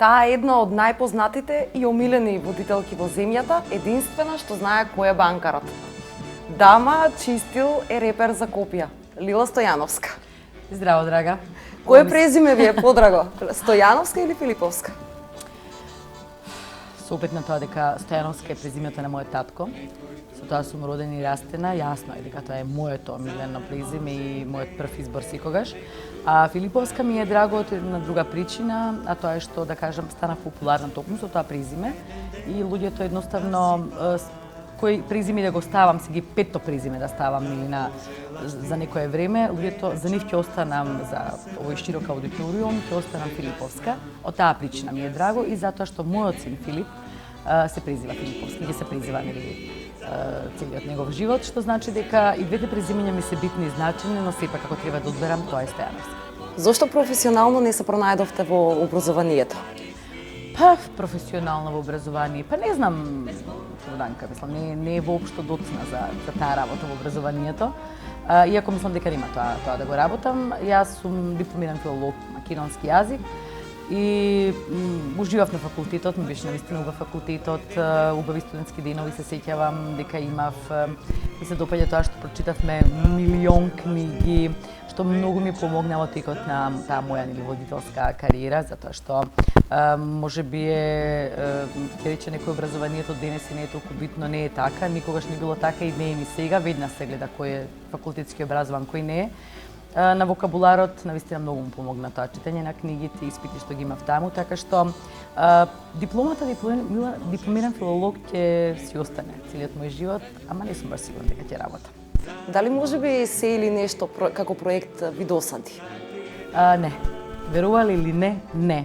Таа е една од најпознатите и омилени водителки во земјата, единствена што знае кој е банкарот. Дама чиј стил е репер за копија, Лила Стојановска. Здраво, драга. Кое презиме ви е подраго? Стојановска или Филиповска? Со опет на тоа дека Стојановска е презимето на мојот татко. Со тоа сум родена и растена, јасно е дека тоа е моето омилено презиме и мојот прв избор секогаш. А Филиповска ми е драго од една друга причина, а тоа е што, да кажам, стана популарна токму со тоа презиме и луѓето едноставно кој презиме да го ставам, си ги петто презиме да ставам или за некое време, луѓето за нив ќе останам за овој широк аудиториум, ќе останам Филиповска. Од таа причина ми е драго и затоа што мојот син Филип се презива Филиповски, ќе се презива целиот негов живот, што значи дека и двете презимења ми се битни и значени, но сепак како треба да одберам, тоа е Стојановска. Зошто професионално не се пронајдовте во образованието? Па, професионално во образование, па не знам, Данка, мислам, не е воопшто доцна за таа работа во образованието. Иако мислам дека нема тоа да го работам, јас сум дипломиран филолог македонски јазик и уживав на факултетот, ми беше навистина убав факултетот, убави студентски денови, се сеќавам дека имав, ми се допаѓа тоа што прочитавме милион книги, што многу ми помогна во текот на таа моја водителска кариера, затоа што можеби ќе рече некој образованието денес и не е толку битно, не е така, никогаш не било така и не е ни сега, веднаш се гледа кој е факултетски образован, кој не е. На вокабуларот навистина многу му помогна тоа читање на книгите, испити што ги имав таму, така што дипломата дипломиран филолог ќе си остане целиот мој живот, ама не сум баш сигурна дека ќе работам. Дали можеби се или нешто како проект ви досади? Не. Верували или не? Не.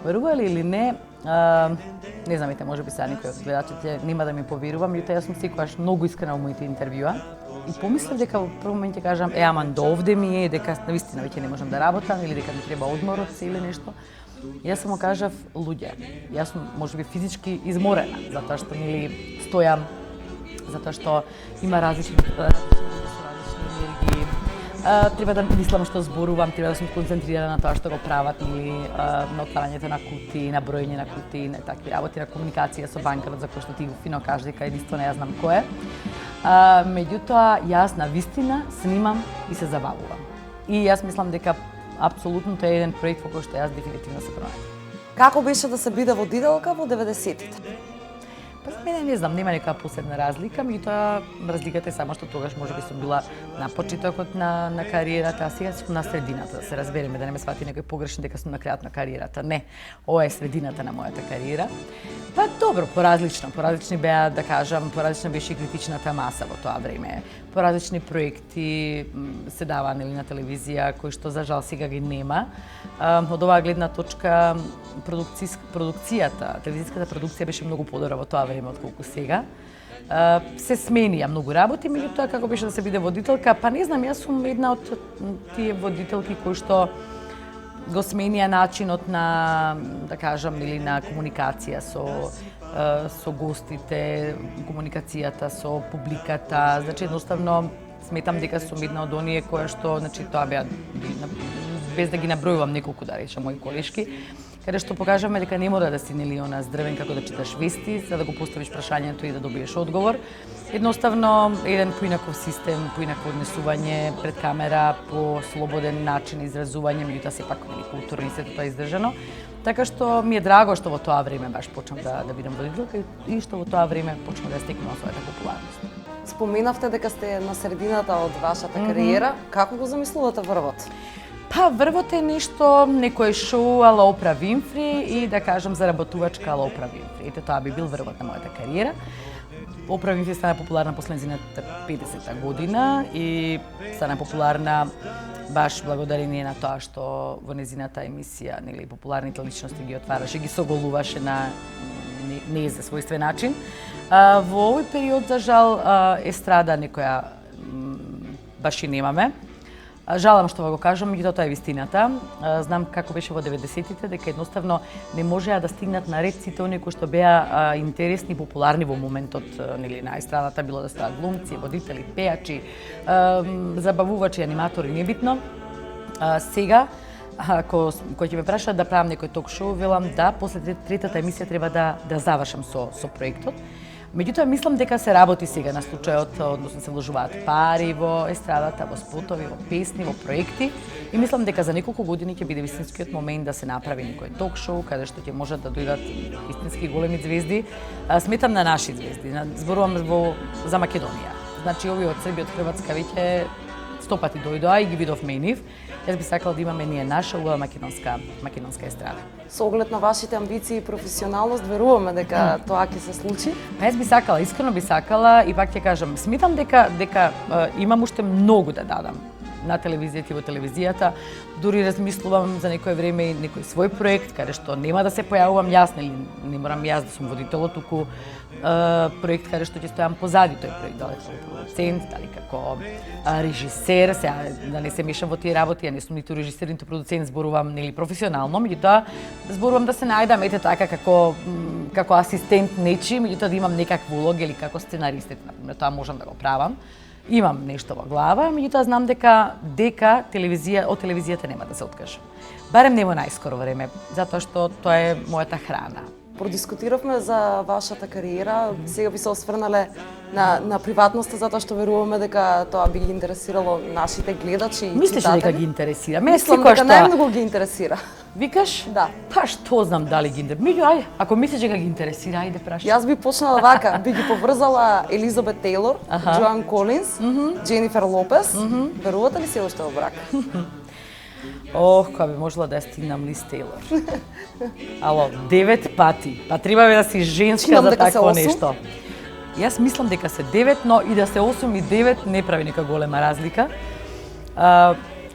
Верували или не, не знам, можеби сега некој од гледачите нема да ми поверува, меѓутоа јас сум секогаш многу искрена во моите интервјуа и помислев дека во прв момент ќе кажам ама до овде ми е, дека навистина веќе не можам да работам или дека ми треба одмор од се или нешто. Јас само кажав луѓе. Јас сум можеби физички изморена затоа што стојам, затоа што има различни енергии. Треба да мислам што зборувам, треба да сум концентрирана на тоа што го прават или на отварањето на кутии, на броење на кутии, на такви работи, на комуникација со банкарот, за кој што ти го фино кажеш дека единствено ја знам кој е. Меѓутоа, јас на вистина снимам и се забавувам. И јас мислам дека апсолутно тоа е еден проект во кој што јас дефинитивно се пронајдов. Како беше да се биде водителка во 90-тите? Па за мене не знам, нема некоја посебна разлика, меѓутоа разликата е само што тогаш можеби сум била на почетокот на кариерата, а сега сум на средината, да се разбереме, да не ме свати некој погрешно дека сум на крајот на кариерата. Не, ова е средината на мојата кариера. Па добро, поразлични беа, да кажам, поразлична беше и критичната маса во тоа време. Поразлични проекти се даваа на телевизија, кои што за жал сега ги нема. Од оваа гледна точка продукцијата, телевизиската продукција беше многу подобра во тоа време отколку сега. Се сменија многу работи, меѓутоа како беше да се биде водителка, па не знам, јас сум една од тие водителки кои што го сменија начинот на, да кажам, или на комуникација со гостите, комуникацијата со публиката. Значи едноставно сметам дека сум една од оние која што, значи тоа беа без да ги набројувам неколку, да речам, мои колешки, каде што покажаме дека не мора да си она здрвен како да читаш вести, за да го поставиш прашањето и да добиеш одговор. Едноставно еден поинаков систем, поинако однесување пред камера, по слободен начин изразување, меѓутоа сепак културно и сето тоа издржано. Така што ми е драго што во тоа време баш почнам да бидам водителка и што во тоа време почнам да стекнам својата популарност. Споменавте дека сте на средината од вашата кариера. Како го замислувате врвот? Па, врвот е нешто, некој шоу ала Опра Винфри и да кажам заработувачка ала Опра Винфри. Ете тоа би бил врвот на мојата кариера. Опра Винфри стана популарна после нејзината 50-та година и стана популарна баш благодарение на тоа што во нејзината емисија, нели, популарните личности ги отвараше, ги соголуваше на за својствен начин. Во овој период, за жал, естрада некоја баш и немаме. Жалам што го кажам, меѓутоа тоа е вистината. Знам како беше во 90-тите, дека едноставно не можеа да стигнат на ред сите оние кои што беа интересни и популарни во моментот, нели, на естрадата, било да стават глумци, водители, пејачи, забавувачи, аниматори, небитно. Сега ако кој ќе ме праша да правам некој ток-шоу, велам да, после третата емисија треба да завршам со проектот. Меѓутоа, мислам дека се работи сега на случајот, односно се вложуваат пари во естрадата, во спотови, во песни, во проекти. И мислам дека за неколку години ќе биде вистинскиот момент да се направи некој ток-шоу, каде што ќе можат да дојдат истински големи звезди. Сметам на наши звезди, зборувам за Македонија. Значи, овие од Србија, од Хрватска веќе 100 пати дојдоа и ги видовме и нив. Јас би сакала да имаме ние наша убава македонска естрада. Со оглед на вашите амбиции и професионалност, веруваме дека тоа ќе се случи. Јас би сакала, искрено би сакала и пак ќе кажам, сметам дека имам уште многу да дадам на телевизијата и во телевизијата. Дури размислувам за некое време и некој свој проект, каде што нема да се појавувам јас, нели не морам јас да сум водителот, туку проект каде што ќе стојам позади тој проект, дали како продуцент, дали како режисер, сега да не се мешам во тие работи, ја не сум ниту режисер, ниту продуцент, зборувам нели професионално, меѓутоа зборувам да се најдам ете така како асистент нечи, меѓутоа да имам некаква улога или како сценарист, например, тоа можам да го правам. Имам нешто во глава, меѓутоа знам дека од телевизијата нема да се откажам. Барем не во најскоро време, затоа што тоа е мојата храна. Продискутиравме за вашата кариера, сега би се осврнале на приватноста, затоа што веруваме дека тоа би ги интересирало нашите гледачи и Мислиш читатели. дека ги интересира? Мислам дека најмногу ги интересира. Викаш? Да. Па што знам дали ги интересира. Меѓу, ајде, ако мислиш дека ги интересира, ајде прашај. Јас би почнала вака, би ги поврзала Елизабет Тейлор, Джоан Колинс, Дженифер Лопес. Верувате ли се уште во брак? Ох, кога би можела да ја стигнам Лиз Тейлор. Ало, 9 пати. Па треба да си женска Чинам за дека се такво 8. нешто. Јас мислам дека се 9, но и да се 8 и 9 не прави нека голема разлика.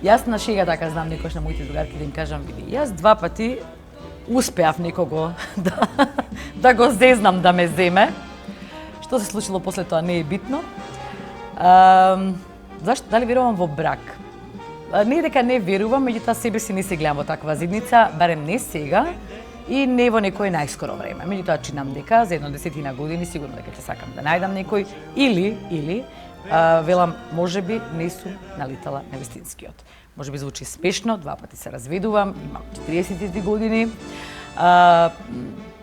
Јас на шега така знам некош на моите другарки да им кажам, види, јас 2 пати успеав некого да го зезнам да ме земе. Што се случило после тоа не е битно. Зашто дали верувам во брак? Не дека не верувам, меѓутоа себе си не се гледам во таква зидница, барем не сега и не во некој најскоро време. Меѓутоа чинам дека за едно 10 години сигурно дека ќе сакам да најдам некој или велам можеби не сум налетала на вистинскиот. Можеби звучи смешно, 2 пати се разведувам, имам 43 години.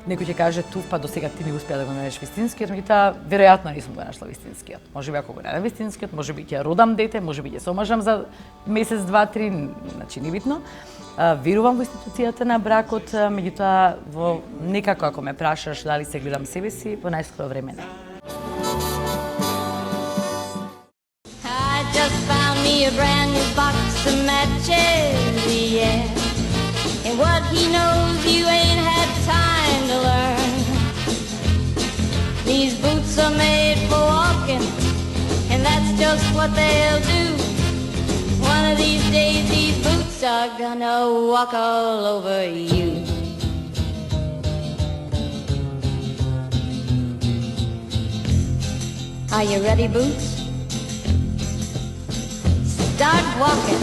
Некој ќе каже туф, па до сега ти не успеа да го најдеш вистинскиот, меѓутоа веројатно не сум го нашла вистинскиот. Можеби ако го најдам вистинскиот, можеби ќе родам дете, можеби ќе се омажам за месец, 2, 3, значи не битно. Верувам во институцијата на бракот, меѓутоа во некако ако ме прашаш дали се гледам себе си, во најскоро време не. I just found me a brand new box of matches, yeah. And what he knows you ain't had time to learn. These boots are made for walking, and that's just what they'll do. One of these days these boots are gonna walk all over you. Are you ready, Boots? Start walking.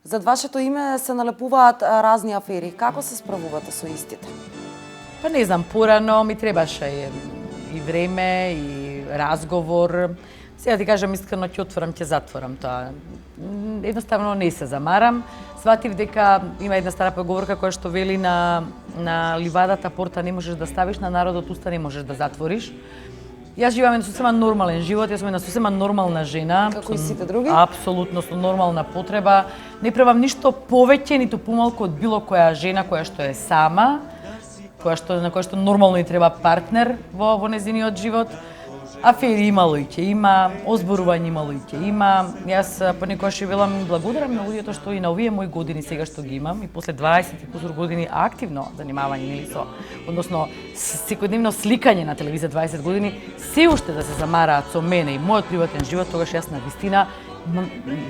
Зад вашето име се налепуваат разни афери. Како се справувате со истите? Па не знам, порано ми требаше и време, и разговор. Сега ти кажам искрено, ќе отворам, ќе затворам тоа. Едноставно не се замарам. Сватив дека има една стара поговорка која што вели на ливадата порта не можеш да ставиш, на народот уста не можеш да затвориш. Јас живеам еден сосема нормален живот, јас сум една сосема нормална жена. Како и сите други? Апсолутно, со нормална потреба. Не правам ништо повеќе, ниту помалку од било која жена која што е сама, на која што нормално и треба партнер во незиниот живот. Афери имало и ќе има, озборување имало и ќе има. Јас понекогаш велам благодарам на луѓето што и на овие мои години сега што ги имам и после 20 и кусур години активно занимавање нели со, односно секојдневно сликање на телевизија 20 години, се уште да се замараат со мене и мојот приватен живот, тогаш јас на вистина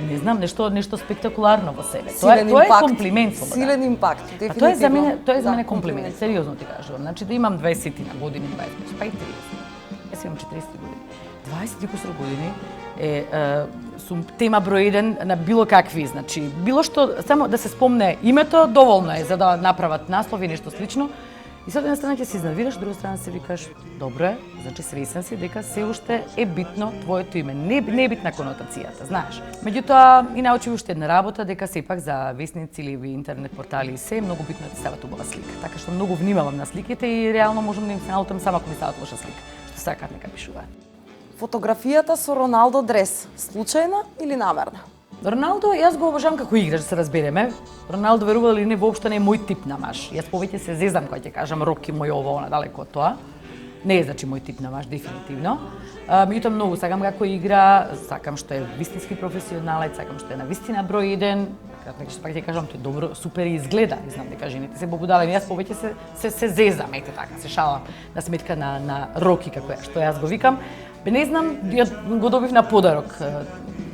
не знам нешто спектакуларно во себе. Тоа е комплимент. Силен импакт, дефинитивно. Тоа е за мене комплимент, сериозно ти кажувам. Значи да имам 20 на години, 25, па и 30. Јас имам 40 години. 20 и кусур години сум тема број 1 на било какви, значи било што само да се спомне името доволно е за да направат наслови нешто слично. И со една страна ќе се изнервираш, друга страна се викаш, добро е, значи свесен си дека се уште е битно твоето име, не е битна конотацијата, знаеш. Меѓутоа, и научи уште една работа дека сепак за весници или интернет портали и се многу битно е да стават убава слика. Така што многу внимавам на сликите и реално можам да им се налутам само ако ми стават лоша слика, што сакаат нека пишуваат. Фотографијата со Роналдо дрес, случајна или намерна? Роналдо, јас го обожавам како играч, да се разбереме. Роналдо, верували или не, воопшто не е мој тип на маж. Јас повеќе се зезам кога ќе кажам Роки мој ово, она, далеко од тоа. Не е значи мој тип на маж, дефинитивно. Меѓутоа многу сакам како игра, сакам што е вистински професионалец, сакам што е на вистина број 1. Нека што пак ќе кажам, тој добро, супер изгледа. И знам дека жените се побудалени, јас повеќе се зезам, ете така, се шалам на сметка на Роки, како е, што јас го викам. Не знам, ја го добив на подарок,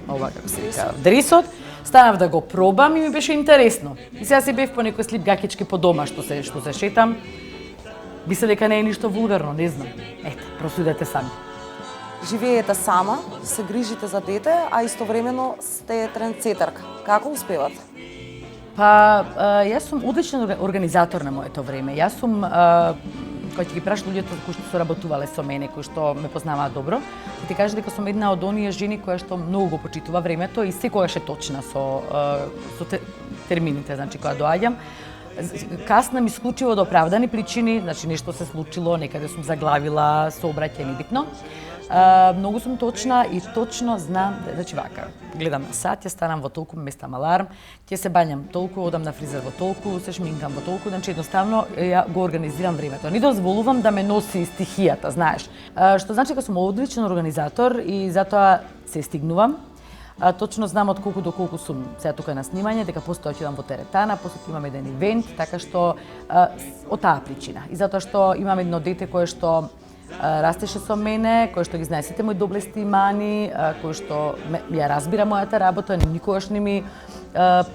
ова како се вика, дресот. Станав да го пробам и ми беше интересно. И сега се бев по некој слип гакички по дома што се шетам. Мисля дека не е ништо вулгарно, не знам. Ете, просудете сами. Живеете сама, се грижите за дете, а истовремено сте трендсетерка. Како успевате? Па, јас сум одличен организатор на моето време. Јас сум, кој ќе ги праш луѓето кои што соработувале со мене, кои што ме познаваат добро, ќе ти кажа дека сум една од оние жени која што многу го почитува времето и секогаш е точна со термините, значи кога доаѓам. Каснам исклучиво до оправдани причини, значи нешто се случило, некаде сум заглавила, сообраќај небитно. Многу сум точна и точно знам, значи вака, гледам на сат, ја станам во толку, местам аларм, ќе се бањам толку, одам на фризер во толку, се шминкам во толку, значи едноставно ја го организирам времето. Не дозволувам да ме носи стихијата, знаеш. Што значи дека сум одличен организатор и затоа се стигнувам. Точно знам од колку до колку сум сега тука на снимање, дека после тоа ќе во теретана, после тоа имам еден ивент, така што од таа причина. И затоа што имам едно дете кое што растеше со мене, кој што ги знае сите мои доблести и мани, кој што ја разбира мојата работа, никогаш не ми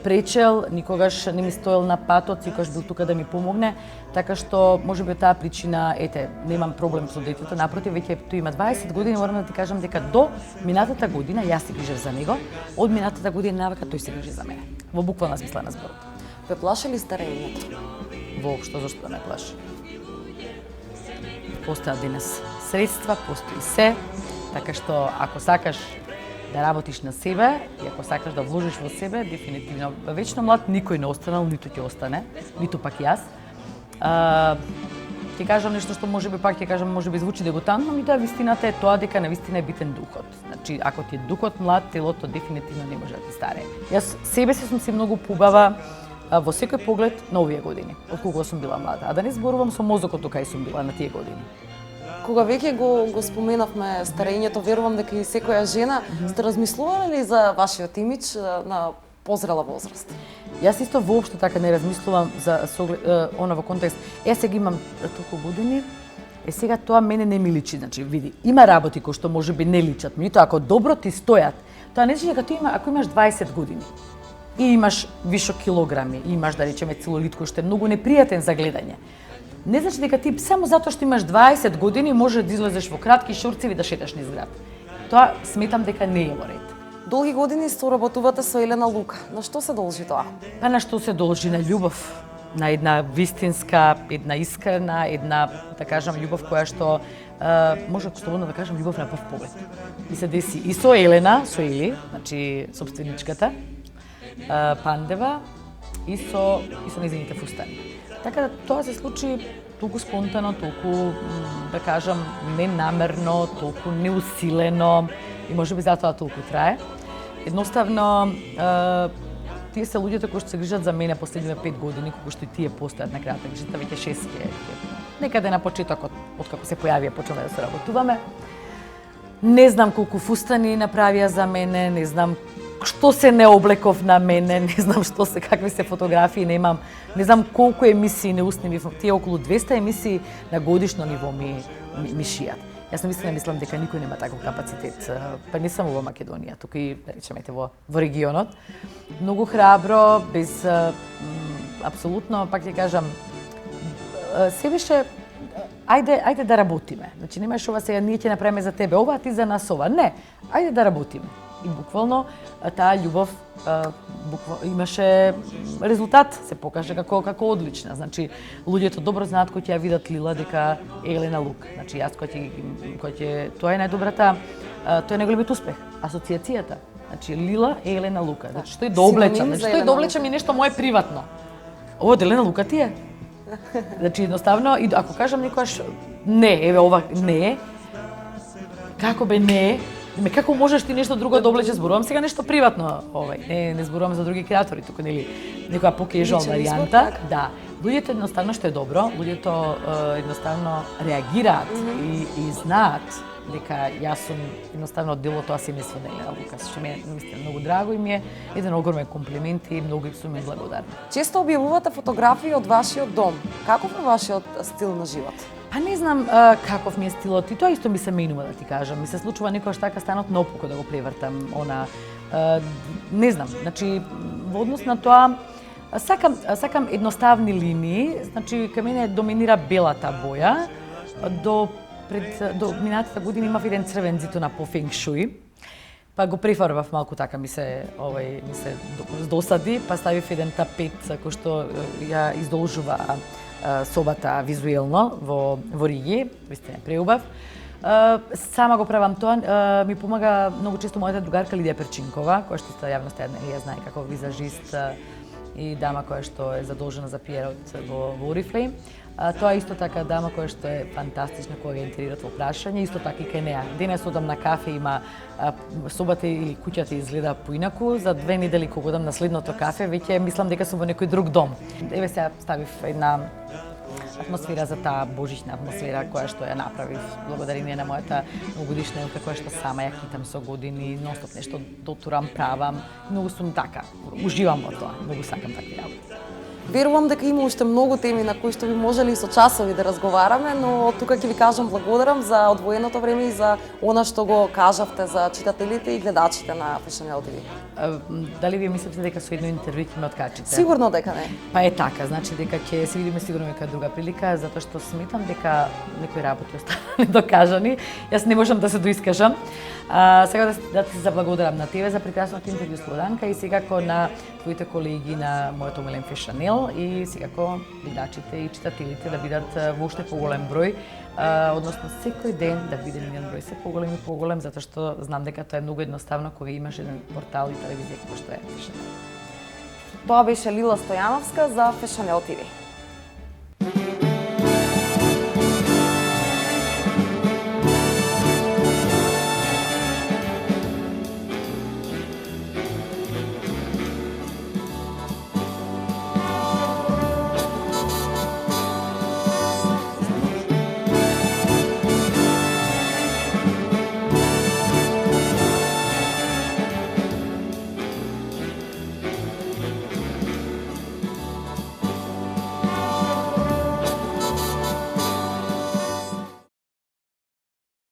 пречел, никогаш не ми стоел на патот, секогаш бил тука да ми помогне, така што можеби од таа причина, ете, немам проблем со детето, напротив, веќе тој има 20 години, морам да ти кажам дека до минатата година јас се грижев за него, од минатата година навака тој се грижи за мене. Во буквална смисла на зборот. Ве плаше ли старењето? Воопшто, зашто да ме плаши? Постојат денес средства, постои се, така што ако сакаш да работиш на себе и ако сакаш да вложиш во себе, дефинитивно вечно млад никој не останал, ниту ќе остане, ниту пак јас. Ќе кажам нешто што можеби пак ќе кажам, можеби звучи дегутантно, меѓутоа вистината е тоа дека навистина е битен духот. Значи, ако ти е духот млад, телото дефинитивно не може да ти старее. Јас себе си сум си многу поубава во секој поглед на овие години, отколку сум била млада. А да не зборувам со мозокот кај сум била на тие години. Кога веќе го споменавме старењето, верувам дека и секоја жена, сте размислувале ли за вашиот имидж на позрела возраст? Јас исто воопшто така не размислувам за она во контекст. Јас сега имам толку години, сега тоа мене не ми личи, значи види, има работи кои што можеби не личат, меѓутоа ако добро ти стојат, тоа не значи дека ти ако имаш 20 години и имаш вишок килограми, и имаш да речеме целулит кој што е многу непријатен за гледање. Не значи дека ти само затоа што имаш 20 години може да излезеш во кратки шорцеви да шеташ низ град. Тоа сметам дека не е во ред. Долги години соработувате со Елена Лука. На што се должи тоа? Па на што се должи? На љубов. На една вистинска, една искрена, една, да кажам, љубов која што може слободно да кажам љубов на прв поглед. И се деси и со Елена, со Или, значи собственичката, Пандева, и со нејзините фустани. Така да тоа се случи толку спонтано, толку, да кажам, ненамерно, толку неусилено и можеби затоа толку трае. Едноставно, тие се луѓето кои што се грижат за мене последниве 5 години, кои што и тие постојат на крајата, грижата веќе 6 некаде на почетокот, откако се појавија, почнеме да се работуваме. Не знам колку фустани направија за мене, не знам што се не облеков на мене, не знам што се, какви се фотографии немам, не знам колку емисии не уснимив, тие околу 200 емисии на годишно ниво ми шијат. Јас навистина мислам дека никој нема таков капацитет, па не само во Македонија, тука и, да речеме, во регионот. Многу храбро, без апсолутно, пак ќе кажам, се беше ајде да работиме. Значи немаш ова сега ние ќе направиме за тебе ова, а ти за нас ова. Не, ајде да работиме. и буквално таа љубов имаше резултат, се покаже како одлична. Значи луѓето добро знаат кои ќе ја видат Лила дека е Елена Лук. Значи јас тоа е најдобрата, тоа е најголемиот успех, асоциацијата. Значи Лила е Елена Лука. Значи што и да облечам, значи што и да облечам е нешто мое приватно. Ово од Елена Лука ти е. Значи едноставно и ако кажам некојаш не, еве ова не, како бе не, како можеш ти нешто друго да облечеш, зборувам сега нешто приватно, не зборувам за други креатори, туку нели некоја покежуал варијанта, да. Луѓето едноставно што е добро, луѓето едноставно реагираат и знаат дека јас сум едноставно дел од тоа семејство на Елена Лукас, што ми е наистина многу драго и ми е еден огромен комплимент и многу сум им благодарна. Често објавувате фотографии од вашиот дом. Каков е вашиот стил на живот? Па не знам каков ми е стилот и тоа исто ми се менува да ти кажам. Ми се случува некојаш така станот наопаку да го превртам, не знам, значи во однос на тоа сакам едноставни линии, значи кај мене доминира белата боја. До минатата година имав еден црвен зитона по фенг шуи, па го префарбав малку така ми се досади, па ставив еден тапет кој што ја издолжува собата визуелно во Риги, вистина преубав. Сама го правам тоа, ми помага многу често мојата другарка Лидија Перчинкова, која што јавноста ја знае како визажист и дама која што е задолжена за пиерот во Oriflame. Тоа е исто така дама која што е фантастична кога ги интерират во прашање, исто така и кај неа. Денес одам на кафе, има собата или куќата изгледа поинаку, за 2 недели кога одам на следното кафе, веќе мислам дека сум во некој друг дом. Еве сега ставив една атмосфера за таа божична атмосфера која што ја направив благодарение на мојата многогодишна елка која што сама ја китам со години, ностоп нешто дотурам, правам. Многу сум така, уживам во тоа, многу сакам такви работи. Верувам дека има уште многу теми на кои што би можеле и со часови да разговараме, но тука ќе ви кажам благодарам за одвоеното време и за она што го кажавте за читателите и гледачите на Fashionelle TV. Дали вие мислите дека со едно интервју ќе ме откачите? Сигурно дека не. Па е така, значи дека ќе се видиме сигурно некоја друга прилика, затоа што сметам дека некои работи останале недокажани. Јас не можам да се доискажам. Сега да ти заблагодарам на тебе за прекрасното интервју Слободанка и секако на твоите колеги на мојот омилен Fashionelle и секако гледачите и читателите да бидат во уште поголем број, односно секој ден да биде нивен број се поголем и поголем, затоа што знам дека тоа е многу едноставно кога имаш еден портал и телевизија како што е Fashionelle. Тоа беше Лила Стојановска за Fashionelle TV.